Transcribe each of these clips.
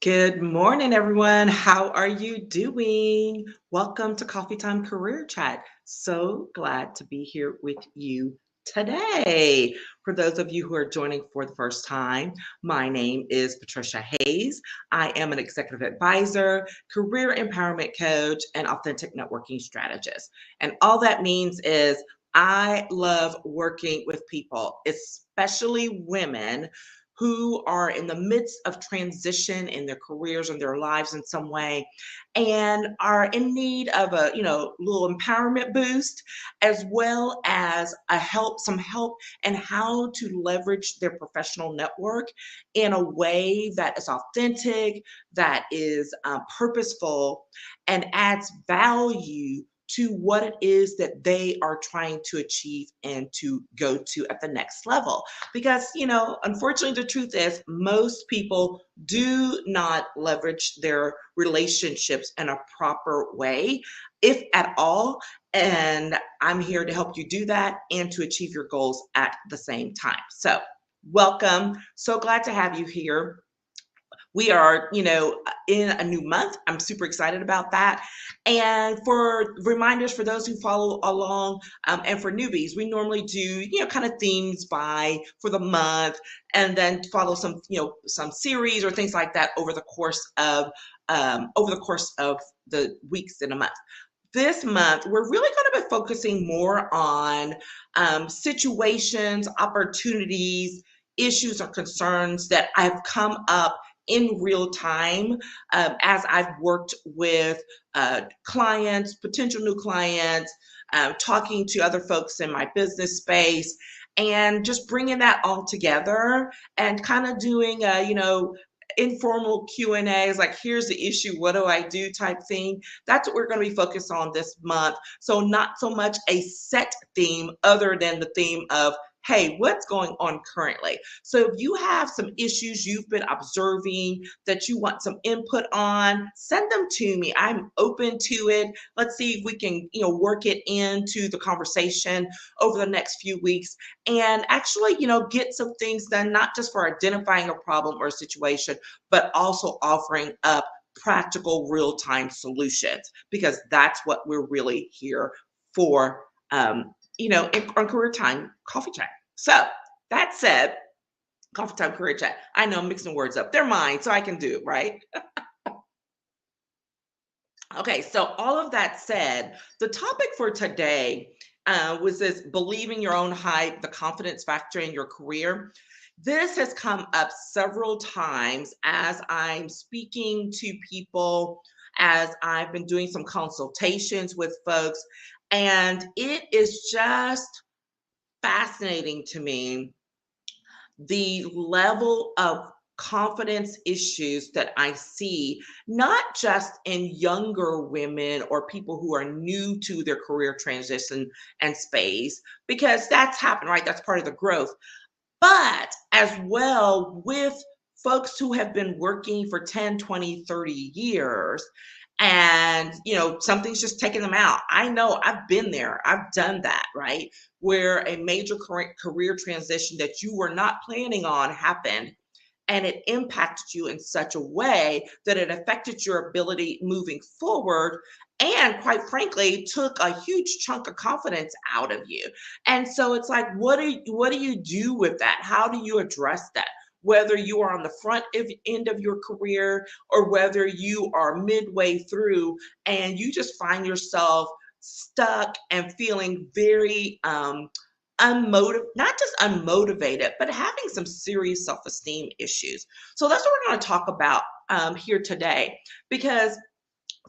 Good morning, everyone. How are you doing? Welcome to Coffee Time Career Chat. So glad to be here with you today. For those of you who are joining for the first time, my name is Patricia Hayes. I am an executive advisor, career empowerment coach, and authentic networking strategist. And all that means is I love working with people, especially women who are in the midst of transition in their careers and their lives in some way and are in need of a little empowerment boost as well as some help and how to leverage their professional network in a way that is authentic, that is purposeful, and adds value to what it is that they are trying to achieve and to go to at the next level. Because, unfortunately, the truth is most people do not leverage their relationships in a proper way, if at all. And I'm here to help you do that and to achieve your goals at the same time. So, welcome. So glad to have you here. We are, in a new month. I'm super excited about that. And for reminders for those who follow along, and for newbies, we normally do, kind of themes for the month, and then follow some series or things like that over the course of the weeks in a month. This month, we're really going to be focusing more on situations, opportunities, issues, or concerns that have come up in real time as I've worked with clients, potential new clients, talking to other folks in my business space, and just bringing that all together and kind of doing informal Q&As, like here's the issue, what do I do type thing. That's what we're going to be focused on this month. So not so much a set theme other than the theme of, hey, what's going on currently? So if you have some issues you've been observing that you want some input on, send them to me. I'm open to it. Let's see if we can, work it into the conversation over the next few weeks and actually, get some things done, not just for identifying a problem or a situation, but also offering up practical real-time solutions, because that's what we're really here for, on Career Time Coffee Chat. So that said, Coffee Time Career Chat. I know I'm mixing words up. They're mine, so I can do it, right? Okay, so all of that said, the topic for today was this believing your own hype, the confidence factor in your career. This has come up several times as I'm speaking to people, as I've been doing some consultations with folks, and it is just fascinating to me the level of confidence issues that I see, not just in younger women or people who are new to their career transition and space, because that's happened, right? That's part of the growth, but as well with folks who have been working for 10, 20, 30 years and something's just taking them out. I know, I've been there, I've done that, right? Where a major career transition that you were not planning on happened, and it impacted you in such a way that it affected your ability moving forward, and quite frankly took a huge chunk of confidence out of you. And so it's like, what do you do with that? How do you address that? Whether you are on the end of your career or whether you are midway through and you just find yourself stuck and feeling very not just unmotivated, but having some serious self-esteem issues. So that's what we're going to talk about here today. Because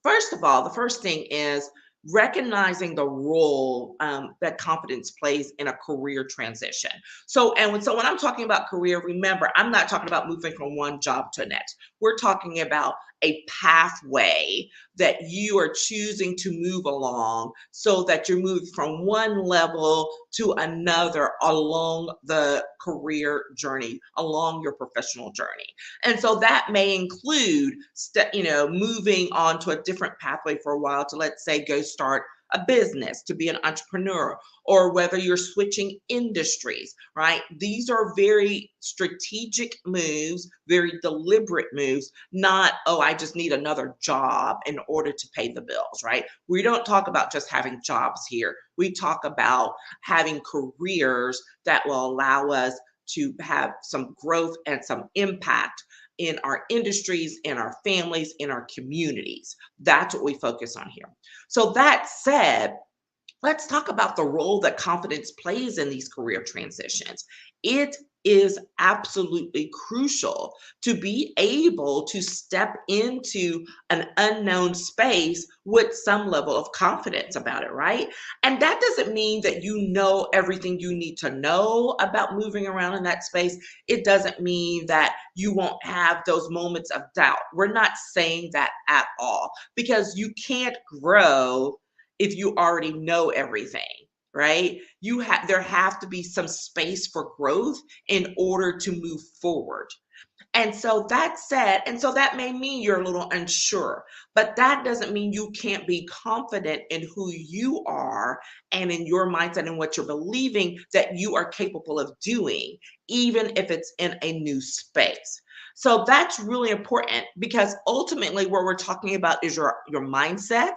first of all, the first thing is recognizing the role that confidence plays in a career transition. So when I'm talking about career, remember, I'm not talking about moving from one job to the next. We're talking about a pathway that you are choosing to move along so that you're moving from one level to another along the career journey, along your professional journey. And so that may include, moving on to a different pathway for a while to, let's say, go start a business, to be an entrepreneur, or whether you're switching industries, right? These are very strategic moves, very deliberate moves, not, oh, I just need another job in order to pay the bills, right? We don't talk about just having jobs here. We talk about having careers that will allow us to have some growth and some impact in our industries, in our families, in our communities. That's what we focus on here. So that said, let's talk about the role that confidence plays in these career transitions. It is absolutely crucial to be able to step into an unknown space with some level of confidence about it, right? And that doesn't mean that you know everything you need to know about moving around in that space. It doesn't mean that you won't have those moments of doubt. We're not saying that at all, because you can't grow if you already know everything, right? There have to be some space for growth in order to move forward. And so that said, and so that may mean you're a little unsure, but that doesn't mean you can't be confident in who you are and in your mindset and what you're believing that you are capable of doing, even if it's in a new space. So that's really important, because ultimately what we're talking about is your mindset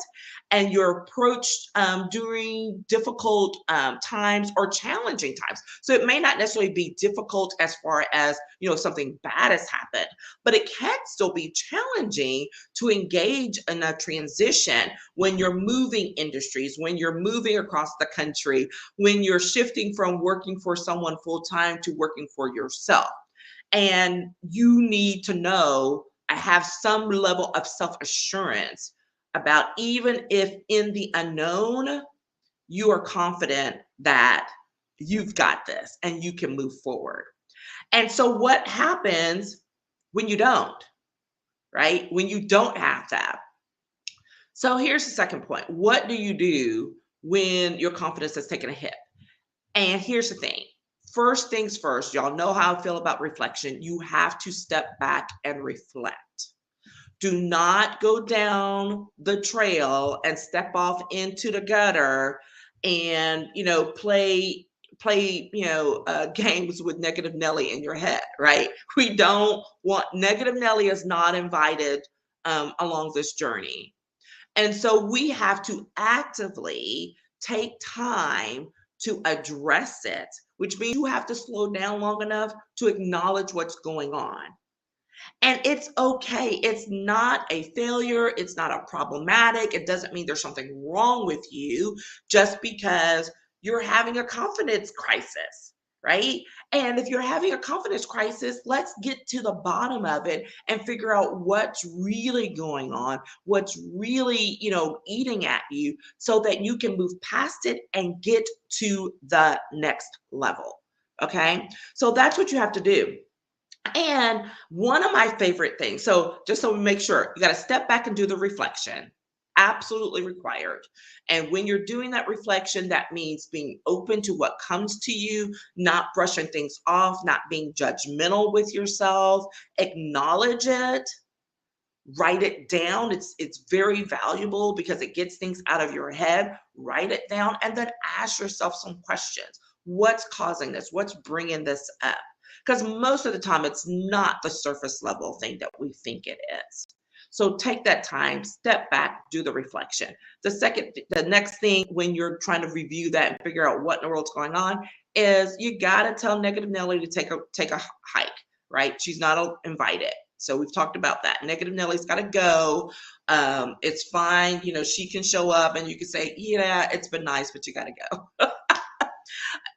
and your approach during difficult times or challenging times. So it may not necessarily be difficult as far as, something bad has happened, but it can still be challenging to engage in a transition when you're moving industries, when you're moving across the country, when you're shifting from working for someone full time to working for yourself. And you need to know, I have some level of self assurance about, even if in the unknown, you are confident that you've got this and you can move forward. And so, what happens when you don't, right? When you don't have that? So, here's the second point. What do you do when your confidence has taken a hit? And here's the thing. First things first, y'all know how I feel about reflection. You have to step back and reflect. Do not go down the trail and step off into the gutter and, play games with negative Nelly in your head, right? We don't want, negative Nelly is not invited along this journey. And so we have to actively take time to address it, which means you have to slow down long enough to acknowledge what's going on. And it's okay. It's not a failure. It's not a problematic. It doesn't mean there's something wrong with you just because you're having a confidence crisis, right? And if you're having a confidence crisis, let's get to the bottom of it and figure out what's really going on, what's really, eating at you, so that you can move past it and get to the next level. Okay. So that's what you have to do. And one of my favorite things, so just so we make sure, you got to step back and do the reflection. Absolutely required. And when you're doing that reflection, that means being open to what comes to you, not brushing things off, not being judgmental with yourself. Acknowledge it, write it down. It's very valuable because it gets things out of your head. Write it down and then ask yourself some questions. What's causing this? What's bringing this up? Because most of the time, it's not the surface level thing that we think it is. So take that time, step back, do the reflection. The next thing when you're trying to review that and figure out what in the world's going on is you got to tell Negative Nelly to take a hike, right? She's not invited. So we've talked about that. Negative Nelly's got to go. It's fine. She can show up and you can say, yeah, it's been nice, but you got to go.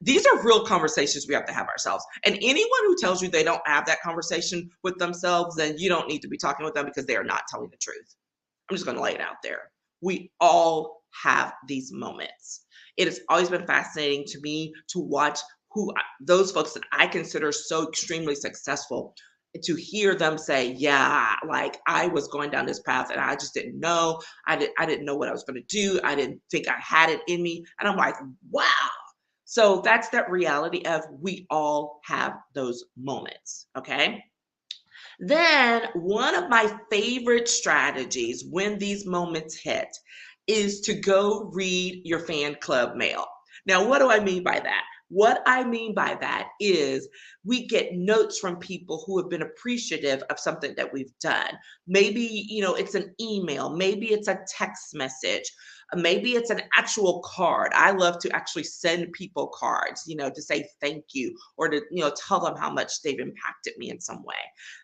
These are real conversations we have to have ourselves. And anyone who tells you they don't have that conversation with themselves, then you don't need to be talking with them, because they are not telling the truth. I'm just going to lay it out there. We all have these moments. It has always been fascinating to me to watch those folks that I consider so extremely successful, to hear them say, yeah, like I was going down this path and I just didn't know. I didn't know what I was going to do. I didn't think I had it in me. And I'm like, wow. So that's that reality of we all have those moments, okay? Then one of my favorite strategies when these moments hit is to go read your fan club mail. Now, what do I mean by that? What I mean by that is we get notes from people who have been appreciative of something that we've done. Maybe, it's an email, maybe it's a text message, maybe it's an actual card. I love to actually send people cards, to say thank you or to, tell them how much they've impacted me in some way.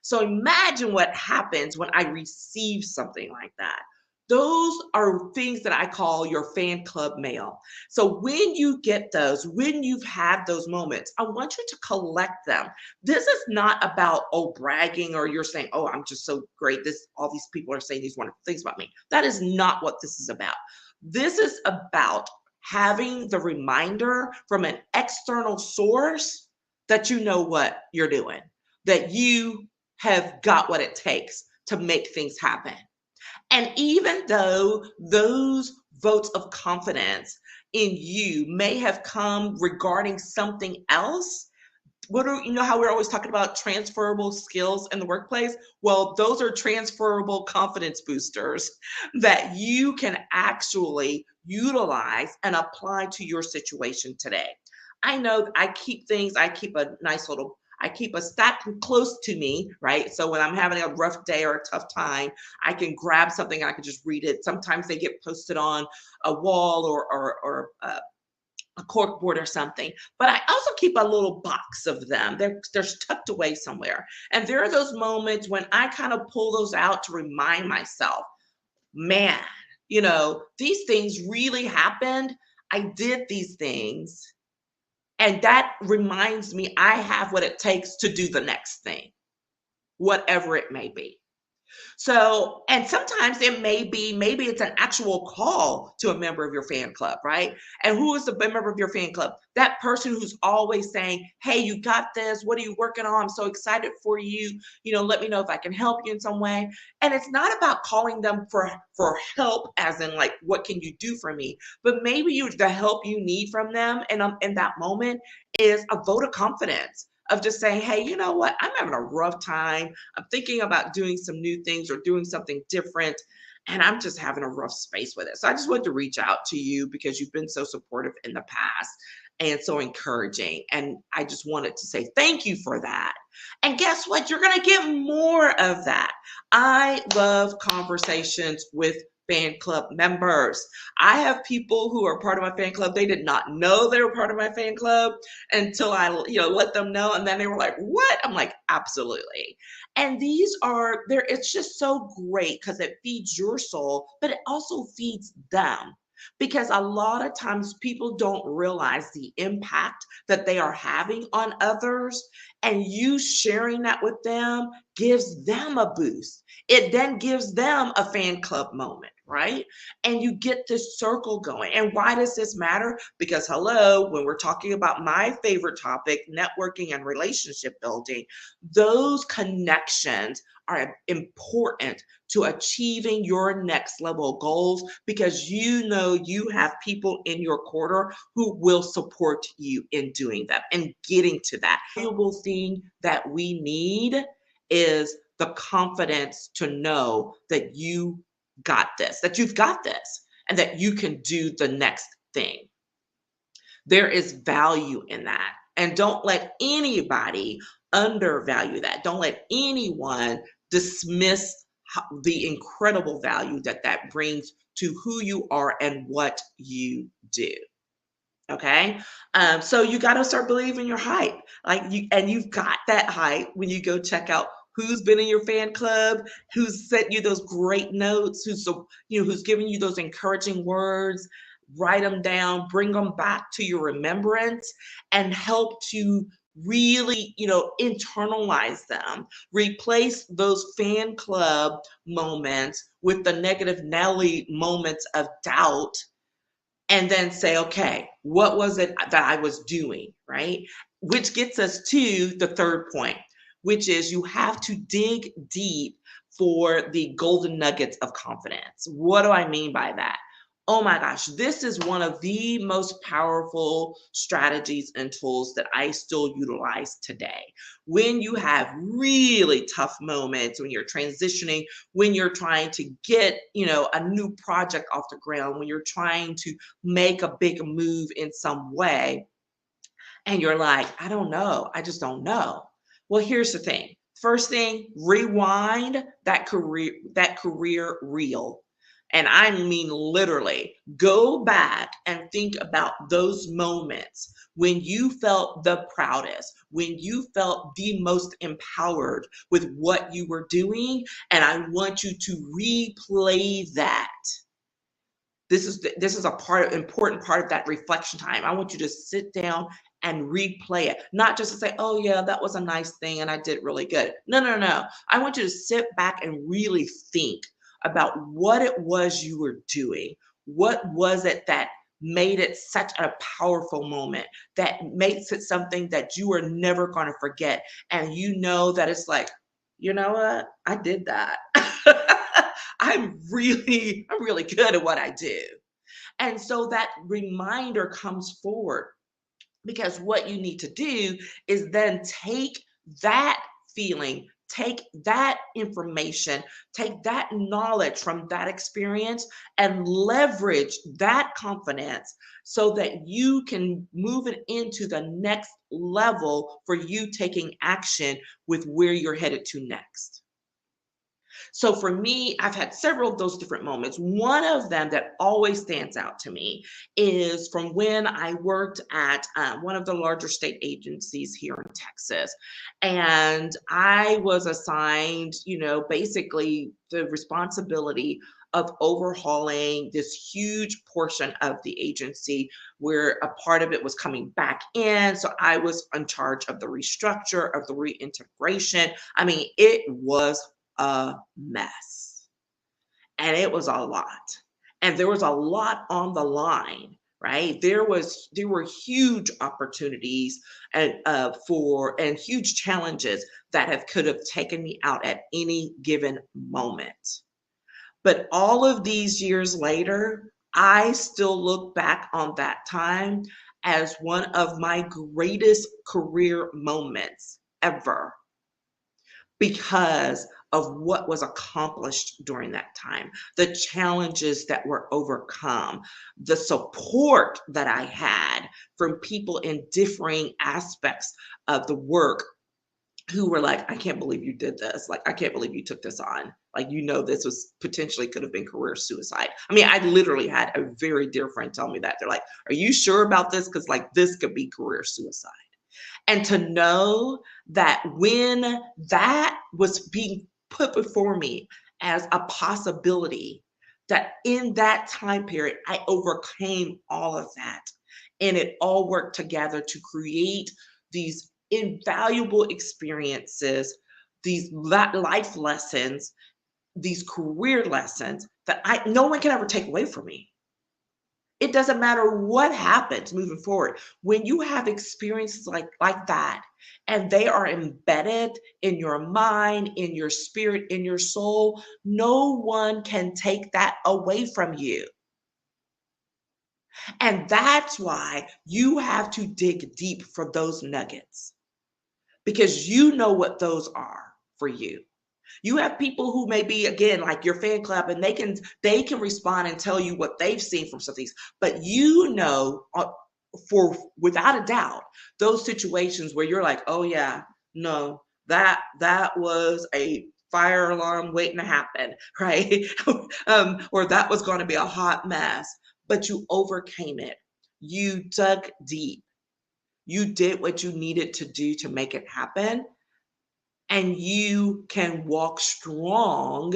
So imagine what happens when I receive something like that. Those are things that I call your fan club mail. So when you get those, when you've had those moments, I want you to collect them. This is not about, bragging, or you're saying, I'm just so great. All these people are saying these wonderful things about me. That is not what this is about. This is about having the reminder from an external source that you know what you're doing, that you have got what it takes to make things happen. And even though those votes of confidence in you may have come regarding something else, how we're always talking about transferable skills in the workplace? Well, those are transferable confidence boosters that you can actually utilize and apply to your situation today. I know I keep a stack close to me, right? So when I'm having a rough day or a tough time, I can grab something and I can just read it. Sometimes they get posted on a wall or a cork board or something. But I also keep a little box of them. They're tucked away somewhere. And there are those moments when I kind of pull those out to remind myself, man, these things really happened. I did these things. And that reminds me I have what it takes to do the next thing, whatever it may be. So, and sometimes it may be, maybe it's an actual call to a member of your fan club, right? And who is the member of your fan club? That person who's always saying, hey, you got this. What are you working on? I'm so excited for you. Let me know if I can help you in some way. And it's not about calling them for help, as in like, what can you do for me? But maybe the help you need from them and in that moment is a vote of confidence of just saying, hey, you know what? I'm having a rough time. I'm thinking about doing some new things or doing something different, and I'm just having a rough space with it. So I just wanted to reach out to you because you've been so supportive in the past and so encouraging. And I just wanted to say thank you for that. And guess what? You're going to get more of that. I love conversations with fan club members. I have people who are part of my fan club. They did not know they were part of my fan club until I, let them know. And then they were like, what? I'm like, absolutely. And it's just so great because it feeds your soul, but it also feeds them. Because a lot of times people don't realize the impact that they are having on others, and you sharing that with them gives them a boost. It then gives them a fan club moment, right? And you get this circle going. And why does this matter? Because hello, when we're talking about my favorite topic, networking and relationship building, those connections are important to achieving your next level goals, because you have people in your corner who will support you in doing that and getting to that. The valuable thing that we need is the confidence to know that you got this, that you've got this, and that you can do the next thing. There is value in that. And don't let anybody undervalue that. Don't let anyone dismiss the incredible value that brings to who you are and what you do. Okay. So you got to start believing your hype. And you've got that hype when you go check out who's been in your fan club, who's sent you those great notes, who's giving you those encouraging words. Write them down, bring them back to your remembrance, and help to really, internalize them. Replace those fan club moments with the negative Nelly moments of doubt, and then say, okay, what was it that I was doing, right? Which gets us to the third point, which is you have to dig deep for the golden nuggets of confidence. What do I mean by that? Oh my gosh, this is one of the most powerful strategies and tools that I still utilize today. When you have really tough moments, when you're transitioning, when you're trying to get, a new project off the ground, when you're trying to make a big move in some way, and you're like, I don't know, I just don't know. Well, here's the thing. First thing, rewind that career reel. And I mean literally, go back and think about those moments when you felt the proudest, when you felt the most empowered with what you were doing. And I want you to replay that. This is important part of that reflection time. I want you to sit down and replay it, not just to say, "Oh yeah, that was a nice thing and I did really good." No, no, no. I want you to sit back and really think about what it was you were doing. What was it that made it such a powerful moment, that makes it something that you are never going to forget? And you know that it's like, you know what? I did that. I'm really good at what I do. And so that reminder comes forward, because what you need to do is then take that feeling, take that information, take that knowledge from that experience and leverage that confidence so that you can move it into the next level for you taking action with where you're headed to next. So for me, I've had several of those different moments. One of them that always stands out to me is from when I worked at one of the larger state agencies here in Texas. And I was assigned, basically the responsibility of overhauling this huge portion of the agency where a part of it was coming back in. So I was in charge of the restructure, of the reintegration. I mean, it was a mess. And it was a lot. And there was a lot on the line, right? There were huge opportunities and huge challenges that could have taken me out at any given moment. But all of these years later, I still look back on that time as one of my greatest career moments ever, because of what was accomplished during that time, the challenges that were overcome, the support that I had from people in differing aspects of the work who were like, I can't believe you did this. Like, I can't believe you took this on. Like, this was potentially could have been career suicide. I mean, I literally had a very dear friend tell me that. They're like, are you sure about this? Because like this could be career suicide. And to know that when that was being put before me as a possibility, that in that time period, I overcame all of that. And it all worked together to create these invaluable experiences, these life lessons, these career lessons that no one can ever take away from me. It doesn't matter what happens moving forward. When you have experiences like that, and they are embedded in your mind, in your spirit, in your soul, no one can take that away from you. And that's why you have to dig deep for those nuggets, because you know what those are for you. You have people who may be, again, like your fan club, and they can respond and tell you what they've seen from some things, but for without a doubt, those situations where you're like, oh yeah, no, that was a fire alarm waiting to happen, right? Or that was going to be a hot mess, but you overcame it. You dug deep. You did what you needed to do to make it happen, and you can walk strong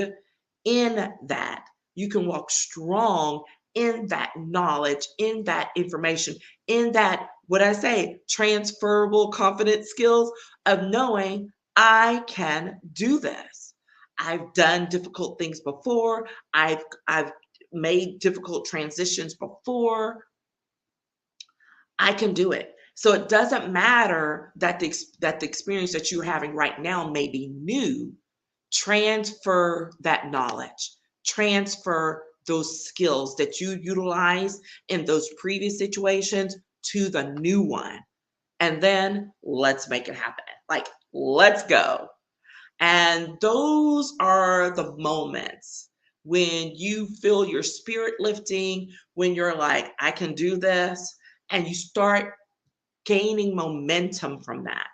in that. You can walk strong in that knowledge, in that information, in that, what I say, transferable confidence skills of knowing I can do this. I've done difficult things before. I've made difficult transitions before. I can do it. So it doesn't matter that the experience that you're having right now may be new. Transfer that knowledge, transfer those skills that you utilize in those previous situations to the new one. And then let's make it happen. Like, let's go. And those are the moments when you feel your spirit lifting, when you're like, I can do this, and you start gaining momentum from that.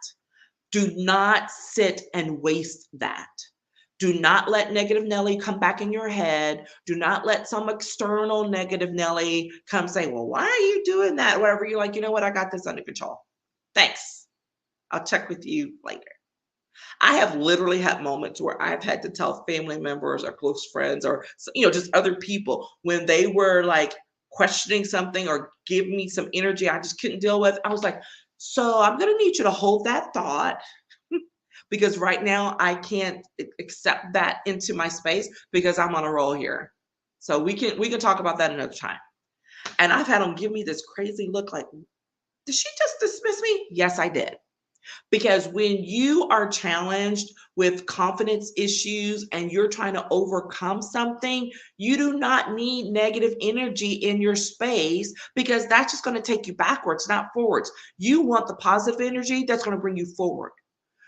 Do not sit and waste that. Do not let negative Nelly come back in your head. Do not let some external negative Nelly come say, well, why are you doing that? Whatever. You're like, you know what? I got this under control. Thanks. I'll check with you later. I have literally had moments where I've had to tell family members or close friends or just other people when they were like questioning something or give me some energy I just couldn't deal with. I was like, so I'm going to need you to hold that thought because right now I can't accept that into my space because I'm on a roll here. So we can talk about that another time. And I've had them give me this crazy look like, did she just dismiss me? Yes, I did. Because when you are challenged with confidence issues and you're trying to overcome something, you do not need negative energy in your space because that's just going to take you backwards, not forwards. You want the positive energy that's going to bring you forward.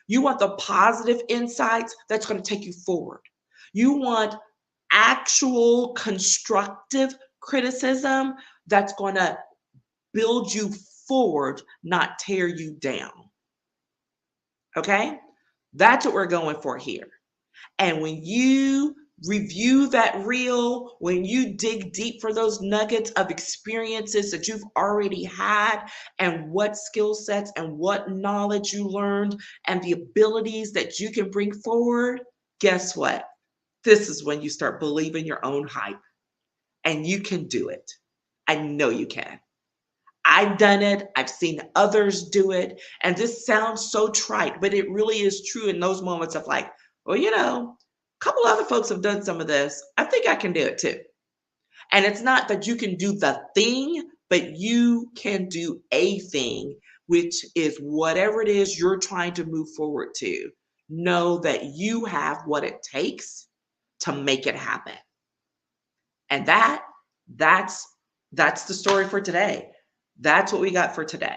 You want the positive insights that's going to take you forward. You want actual constructive criticism that's going to build you forward, not tear you down. Okay? That's what we're going for here. And when you review that reel, when you dig deep for those nuggets of experiences that you've already had, and what skill sets and what knowledge you learned, and the abilities that you can bring forward, guess what? This is when you start believing your own hype. And you can do it. I know you can. I've done it. I've seen others do it. And this sounds so trite, but it really is true in those moments of like, well, a couple other folks have done some of this. I think I can do it too. And it's not that you can do the thing, but you can do a thing, which is whatever it is you're trying to move forward to. Know that you have what it takes to make it happen. And that's the story for today. That's what we got for today.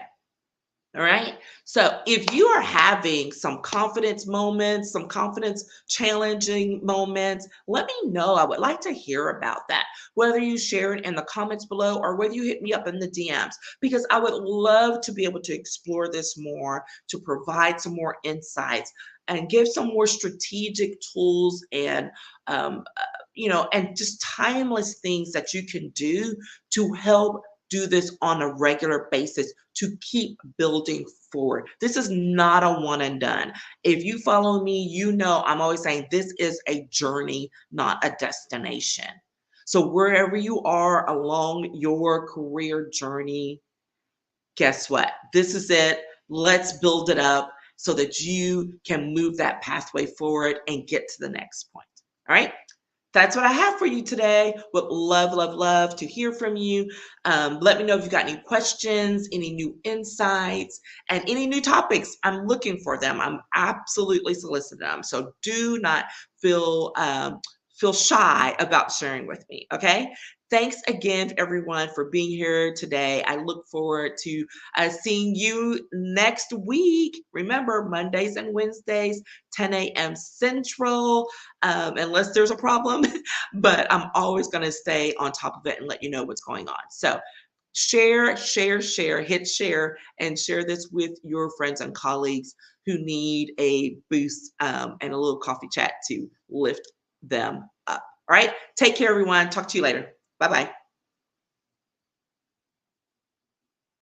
All right. So if you are having some confidence moments, some confidence challenging moments, let me know. I would like to hear about that, whether you share it in the comments below or whether you hit me up in the DMs, because I would love to be able to explore this more, to provide some more insights and give some more strategic tools and, and just timeless things that you can do to help do this on a regular basis to keep building forward. This is not a one and done. If you follow me, you know I'm always saying this is a journey, not a destination. So wherever you are along your career journey, guess what? This is it. Let's build it up so that you can move that pathway forward and get to the next point. All right. That's what I have for you today. Would love, love, love to hear from you. Let me know if you got any questions, any new insights, and any new topics. I'm looking for them. I'm absolutely soliciting them. So do not feel shy about sharing with me. Okay. Thanks again, everyone, for being here today. I look forward to seeing you next week. Remember, Mondays and Wednesdays, 10 a.m. Central, unless there's a problem. But I'm always going to stay on top of it and let you know what's going on. So share, hit share, and share this with your friends and colleagues who need a boost and a little coffee chat to lift them up. All right. Take care, everyone. Talk to you later. Bye-bye.